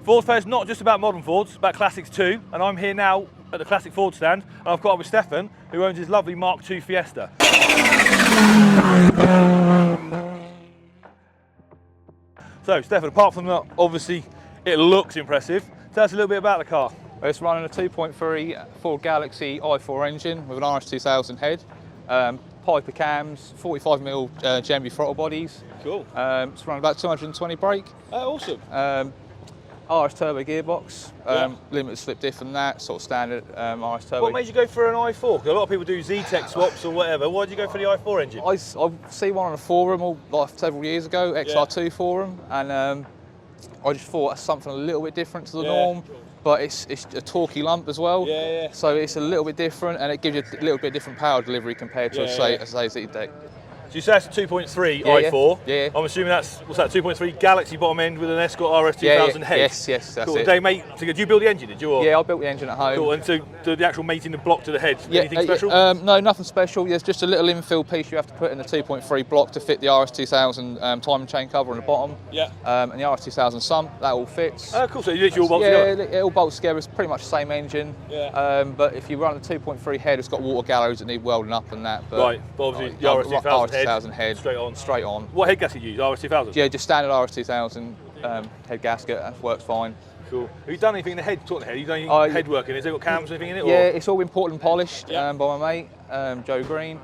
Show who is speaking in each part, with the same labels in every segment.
Speaker 1: Ford Fair's not just about modern Fords, it's about classics too, and I'm here now at the classic Ford stand, and I've got up with Stefan, who owns his lovely Mk2 Fiesta. So, Stefan, apart from that, obviously it looks impressive, tell us a little bit about the car.
Speaker 2: It's running a 2.3 Ford Galaxy i4 engine with an RS2000 head, Piper cams, 45mm Gemmy throttle bodies.
Speaker 1: Cool.
Speaker 2: It's running about 220 brake.
Speaker 1: Oh, awesome.
Speaker 2: RS turbo gearbox, limited slip diff and that, sort of standard RS turbo.
Speaker 1: What made you go for an i4? Because a lot of people do Z-Tech swaps or whatever. Why did you go for the i4 engine?
Speaker 2: I see one on a forum several years ago, XR2 forum, and I just thought that's something a little bit different to the norm. But it's a torquey lump as well, so it's a little bit different, and it gives you a little bit different power delivery compared to a Z-Tech.
Speaker 1: So you say it's a 2.3 i4.
Speaker 2: Yeah.
Speaker 1: I'm assuming that's, what's that, 2.3 Galaxy bottom end with an Escort RS2000 head?
Speaker 2: Yes, that's
Speaker 1: cool.
Speaker 2: it.
Speaker 1: Did you build the engine, did you? Or?
Speaker 2: Yeah, I built the engine at home.
Speaker 1: Cool, and so the actual mating the block to the head, anything special?
Speaker 2: No, nothing special. There's just a little infill piece you have to put in the 2.3 block to fit the RS2000 time and chain cover on the bottom.
Speaker 1: Yeah.
Speaker 2: And the RS2000 sum, that all fits.
Speaker 1: Oh, cool, so you literally all bolt together?
Speaker 2: Yeah, it all bolts together. It's pretty much the same engine.
Speaker 1: Yeah.
Speaker 2: But if you run the 2.3 head, it's got water gallows that need welding up and that. But
Speaker 1: right, but obviously the RS2000
Speaker 2: head. Straight on.
Speaker 1: What head gasket do you use? RS2000?
Speaker 2: Yeah, just standard RS2000 head gasket. That works fine.
Speaker 1: Cool. Have you done anything in the head? Talking the head, have you done any head work in it? Has it got cams or anything in it?
Speaker 2: Yeah, it's all been ported and polished by my mate, Joe Green.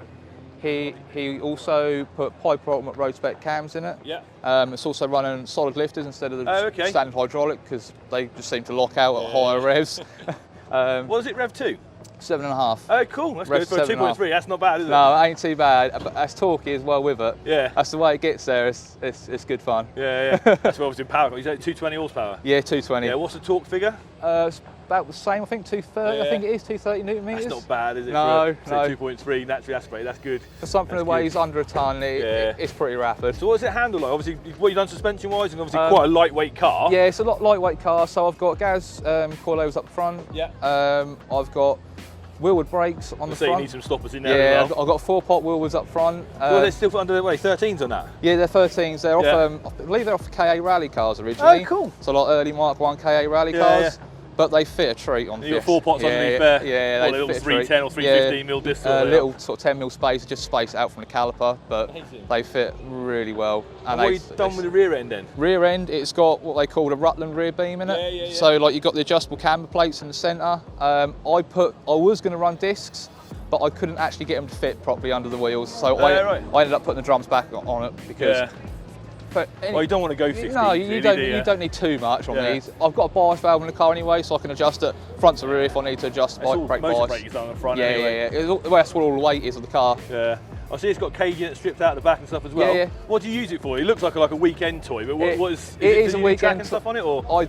Speaker 2: He also put Piper Ultimate Road Spec cams in it.
Speaker 1: Yeah.
Speaker 2: It's also running solid lifters instead of the standard hydraulic because they just seem to lock out at higher revs.
Speaker 1: What is it, Rev 2?
Speaker 2: 7.5.
Speaker 1: Oh, cool. That's good for a 2.3. That's not bad, is it?
Speaker 2: No, it ain't too bad. But that's torquey as well with it.
Speaker 1: Yeah.
Speaker 2: That's the way it gets there. It's good fun.
Speaker 1: Yeah. That's obviously power. You said 220 horsepower.
Speaker 2: Yeah, 220.
Speaker 1: Yeah. What's the torque figure?
Speaker 2: It's about the same. I think 230. I think it is 230 newton meters.
Speaker 1: That's not bad, is it?
Speaker 2: No,
Speaker 1: for 2.3 naturally aspirated. That's good.
Speaker 2: For something that weighs under a ton, it's pretty rapid.
Speaker 1: So what does it handle like? Obviously, what you done suspension wise, and obviously quite a lightweight car.
Speaker 2: Yeah, it's a lightweight car. So I've got gas coilovers up front.
Speaker 1: Yeah.
Speaker 2: I've got wheelwood brakes on the front.
Speaker 1: So you need some stoppers in there.
Speaker 2: Yeah,
Speaker 1: as well.
Speaker 2: I've got 4-pot wheelwoods up front.
Speaker 1: Well, they're still under the way 13s on that.
Speaker 2: Yeah, they're 13s. They're off. I believe they're off the KA rally cars originally.
Speaker 1: Oh, cool.
Speaker 2: So like early Mark 1 KA rally cars.
Speaker 1: Yeah.
Speaker 2: But they fit a treat on.
Speaker 1: You've got 4 pots underneath there.
Speaker 2: Yeah,
Speaker 1: they little 310 or 315mm distal.
Speaker 2: Little sort of 10mm space, just space out from the caliper, but they fit really well.
Speaker 1: And what have you done with the rear end then?
Speaker 2: Rear end, it's got what they call a Rutland rear beam in it.
Speaker 1: Yeah.
Speaker 2: So like you've got the adjustable camber plates in the centre. I was going to run discs, but I couldn't actually get them to fit properly under the wheels. So I ended up putting the drums back on it because.
Speaker 1: Yeah. Well, you don't want to go 60.
Speaker 2: No, you don't need too much on these. I've got a bias valve in the car anyway, so I can adjust it front to rear if I need to adjust the brake bias.
Speaker 1: Most brakes on the front anyway.
Speaker 2: Yeah. That's what all the weight is of the car.
Speaker 1: Yeah. I see it's got cage in it stripped out the back and stuff as well.
Speaker 2: Yeah.
Speaker 1: What do you use it for? It looks like a weekend toy, but what is
Speaker 2: it? Is a weekend
Speaker 1: track and stuff on it, or?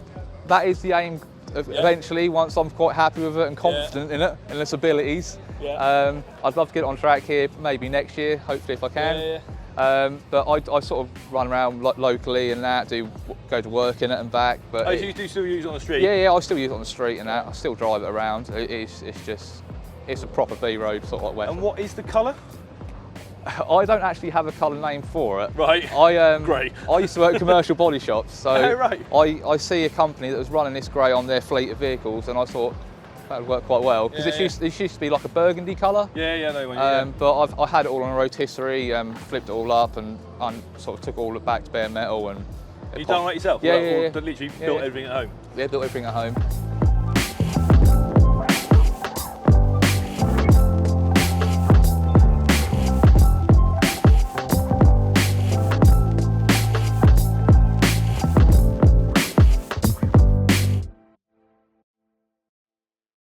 Speaker 2: That is the aim. Eventually, once I'm quite happy with it and confident in it and its abilities, I'd love to get it on track here, maybe next year, hopefully if I can. But I sort of run around locally and that, go to work in it and back. But
Speaker 1: you do still use it on the street?
Speaker 2: Yeah, I still use it on the street and that. I still drive it around. It's a proper B road sort of like weapon.
Speaker 1: And what is the colour?
Speaker 2: I don't actually have a colour name for it.
Speaker 1: Right.
Speaker 2: Great. I used to work at commercial body shops, so I see a company that was running this grey on their fleet of vehicles, and I thought that would work quite well because it used to be like a burgundy colour.
Speaker 1: Yeah, no one.
Speaker 2: But I had it all on a rotisserie, flipped it all up, and sort of took all it back to bare metal. And
Speaker 1: you done it yourself?
Speaker 2: Yeah.
Speaker 1: Literally built everything at home.
Speaker 2: Yeah, built everything at home.